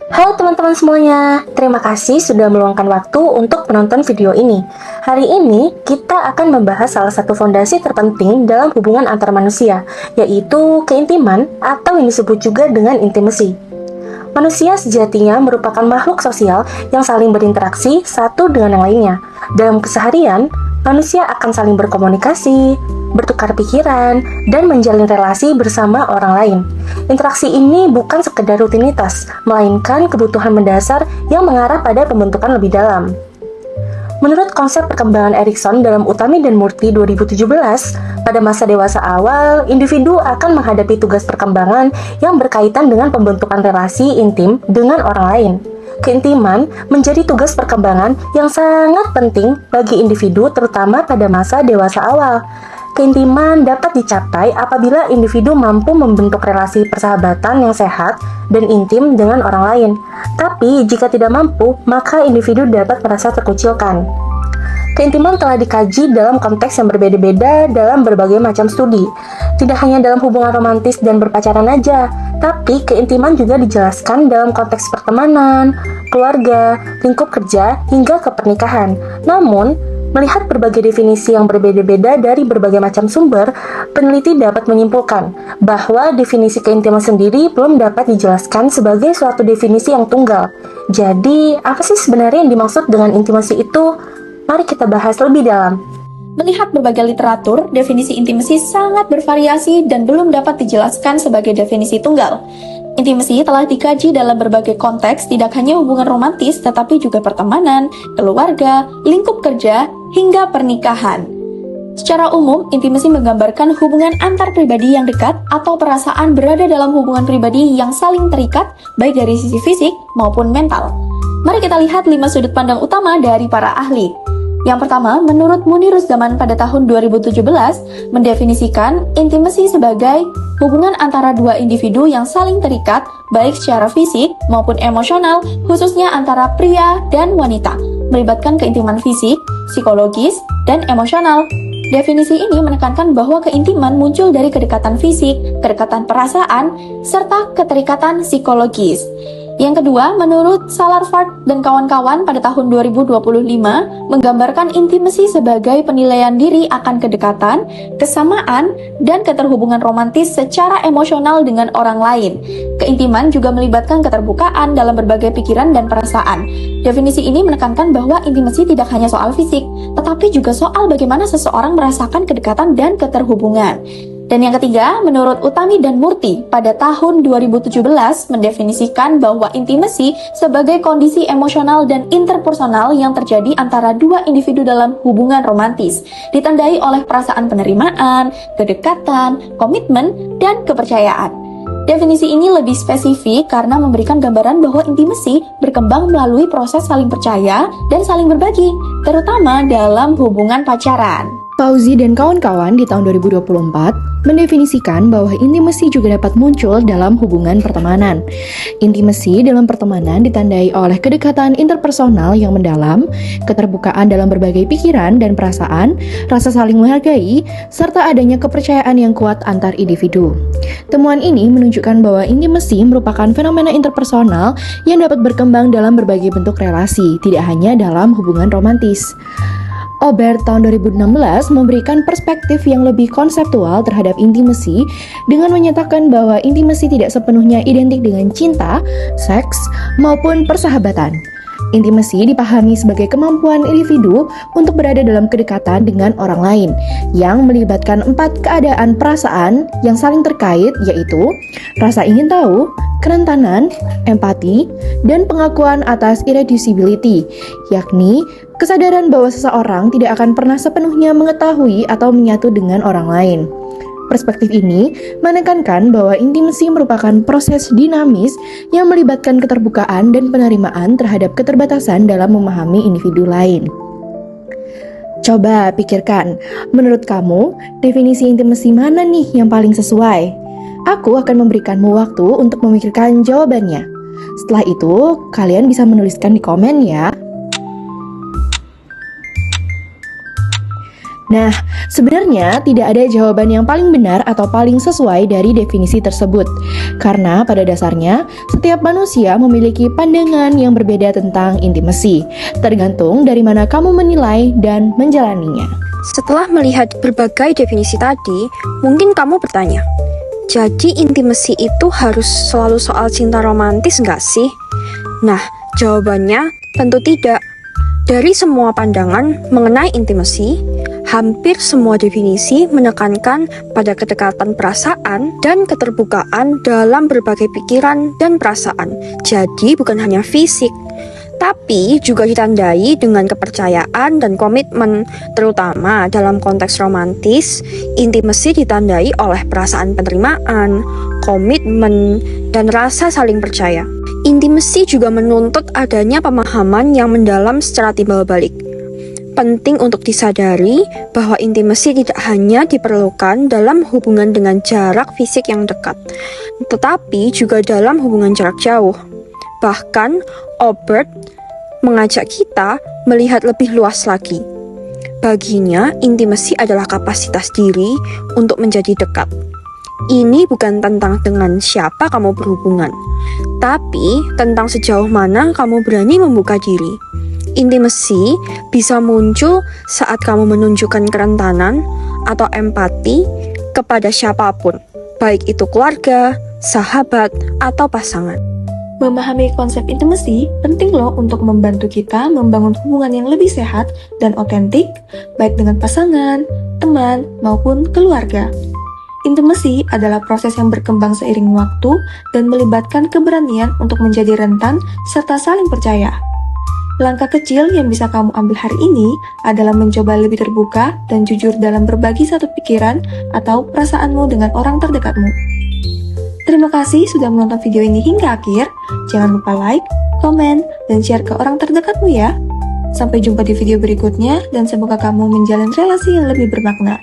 Halo teman-teman semuanya, terima kasih sudah meluangkan waktu untuk menonton video ini. Hari ini kita akan membahas salah satu fondasi terpenting dalam hubungan antar manusia, yaitu keintiman atau yang disebut juga dengan intimacy. Manusia sejatinya merupakan makhluk sosial yang saling berinteraksi satu dengan yang lainnya. Dalam keseharian, manusia akan saling berkomunikasi, bertukar pikiran, dan menjalin relasi bersama orang lain. Interaksi ini bukan sekedar rutinitas, melainkan kebutuhan mendasar yang mengarah pada pembentukan lebih dalam. Menurut konsep perkembangan Erikson dalam Utami dan Murti 2017, pada masa dewasa awal, individu akan menghadapi tugas perkembangan yang berkaitan dengan pembentukan relasi intim dengan orang lain. Keintiman menjadi tugas perkembangan yang sangat penting bagi individu terutama pada masa dewasa awal. Keintiman dapat dicapai apabila individu mampu membentuk relasi persahabatan yang sehat dan intim dengan orang lain. Tapi jika tidak mampu, maka individu dapat merasa terkucilkan. Keintiman telah dikaji dalam konteks yang berbeda-beda dalam berbagai macam studi. Tidak hanya dalam hubungan romantis dan berpacaran aja, tapi keintiman juga dijelaskan dalam konteks pertemanan, keluarga, lingkup kerja, hingga kepernikahan. Namun, melihat berbagai definisi yang berbeda-beda dari berbagai macam sumber, peneliti dapat menyimpulkan bahwa definisi keintiman sendiri belum dapat dijelaskan sebagai suatu definisi yang tunggal. Jadi, apa sih sebenarnya yang dimaksud dengan intimasi itu? Mari kita bahas lebih dalam. Melihat berbagai literatur, definisi intimasi sangat bervariasi dan belum dapat dijelaskan sebagai definisi tunggal. Intimasi telah dikaji dalam berbagai konteks, tidak hanya hubungan romantis, tetapi juga pertemanan, keluarga, lingkup kerja, hingga pernikahan. Secara umum, intimasi menggambarkan hubungan antar pribadi yang dekat atau perasaan berada dalam hubungan pribadi yang saling terikat, baik dari sisi fisik maupun mental. Mari kita lihat 5 sudut pandang utama dari para ahli. Yang pertama, menurut Muniruzzaman pada tahun 2017, mendefinisikan intimasi sebagai hubungan antara dua individu yang saling terikat, baik secara fisik maupun emosional, khususnya antara pria dan wanita, melibatkan keintiman fisik, psikologis, dan emosional. Definisi ini menekankan bahwa keintiman muncul dari kedekatan fisik, kedekatan perasaan, serta keterikatan psikologis. Yang kedua, menurut Salarford dan kawan-kawan pada tahun 2025, menggambarkan intimasi sebagai penilaian diri akan kedekatan, kesamaan, dan keterhubungan romantis secara emosional dengan orang lain. Keintiman juga melibatkan keterbukaan dalam berbagai pikiran dan perasaan. Definisi ini menekankan bahwa intimasi tidak hanya soal fisik, tetapi juga soal bagaimana seseorang merasakan kedekatan dan keterhubungan. Dan yang ketiga, menurut Utami dan Murti pada tahun 2017 mendefinisikan bahwa intimasi sebagai kondisi emosional dan interpersonal yang terjadi antara dua individu dalam hubungan romantis, ditandai oleh perasaan penerimaan, kedekatan, komitmen, dan kepercayaan. Definisi ini lebih spesifik karena memberikan gambaran bahwa intimasi berkembang melalui proses saling percaya dan saling berbagi, terutama dalam hubungan pacaran. Fauzi dan kawan-kawan di tahun 2024 mendefinisikan bahwa intimasi juga dapat muncul dalam hubungan pertemanan. Intimasi dalam pertemanan ditandai oleh kedekatan interpersonal yang mendalam, keterbukaan dalam berbagai pikiran dan perasaan, rasa saling menghargai, serta adanya kepercayaan yang kuat antar individu. Temuan ini menunjukkan bahwa intimasi merupakan fenomena interpersonal yang dapat berkembang dalam berbagai bentuk relasi, tidak hanya dalam hubungan romantis. Aubert tahun 2016 memberikan perspektif yang lebih konseptual terhadap intimasi dengan menyatakan bahwa intimasi tidak sepenuhnya identik dengan cinta, seks, maupun persahabatan. Intimasi dipahami sebagai kemampuan individu untuk berada dalam kedekatan dengan orang lain yang melibatkan 4 keadaan perasaan yang saling terkait, yaitu rasa ingin tahu, kerentanan, empati, dan pengakuan atas irreducibility, yakni kesadaran bahwa seseorang tidak akan pernah sepenuhnya mengetahui atau menyatu dengan orang lain. Perspektif ini menekankan bahwa intimasi merupakan proses dinamis yang melibatkan keterbukaan dan penerimaan terhadap keterbatasan dalam memahami individu lain. Coba pikirkan, menurut kamu, definisi intimasi mana nih yang paling sesuai? Aku akan memberikanmu waktu untuk memikirkan jawabannya. Setelah itu, kalian bisa menuliskan di komen ya. Nah, sebenarnya tidak ada jawaban yang paling benar atau paling sesuai dari definisi tersebut. Karena pada dasarnya, setiap manusia memiliki pandangan yang berbeda tentang intimasi, tergantung dari mana kamu menilai dan menjalaninya. Setelah melihat berbagai definisi tadi, mungkin kamu bertanya, jadi intimasi itu harus selalu soal cinta romantis nggak sih? Nah, jawabannya tentu tidak. Dari semua pandangan mengenai intimasi, hampir semua definisi menekankan pada kedekatan perasaan dan keterbukaan dalam berbagai pikiran dan perasaan. Jadi bukan hanya fisik, tapi juga ditandai dengan kepercayaan dan komitmen. Terutama dalam konteks romantis, intimasi ditandai oleh perasaan penerimaan, komitmen, dan rasa saling percaya. Intimasi juga menuntut adanya pemahaman yang mendalam secara timbal balik. Penting untuk disadari bahwa intimasi tidak hanya diperlukan dalam hubungan dengan jarak fisik yang dekat, tetapi juga dalam hubungan jarak jauh. Bahkan, Obert mengajak kita melihat lebih luas lagi. Baginya, intimasi adalah kapasitas diri untuk menjadi dekat. Ini bukan tentang dengan siapa kamu berhubungan, tapi tentang sejauh mana kamu berani membuka diri. Intimasi bisa muncul saat kamu menunjukkan kerentanan atau empati kepada siapapun, baik itu keluarga, sahabat, atau pasangan. Memahami konsep intimasi penting loh untuk membantu kita membangun hubungan yang lebih sehat dan otentik, baik dengan pasangan, teman, maupun keluarga. Intimasi adalah proses yang berkembang seiring waktu dan melibatkan keberanian untuk menjadi rentan serta saling percaya. Langkah kecil yang bisa kamu ambil hari ini adalah mencoba lebih terbuka dan jujur dalam berbagi satu pikiran atau perasaanmu dengan orang terdekatmu. Terima kasih sudah menonton video ini hingga akhir. Jangan lupa like, komen, dan share ke orang terdekatmu ya. Sampai jumpa di video berikutnya dan semoga kamu menjalin relasi yang lebih bermakna.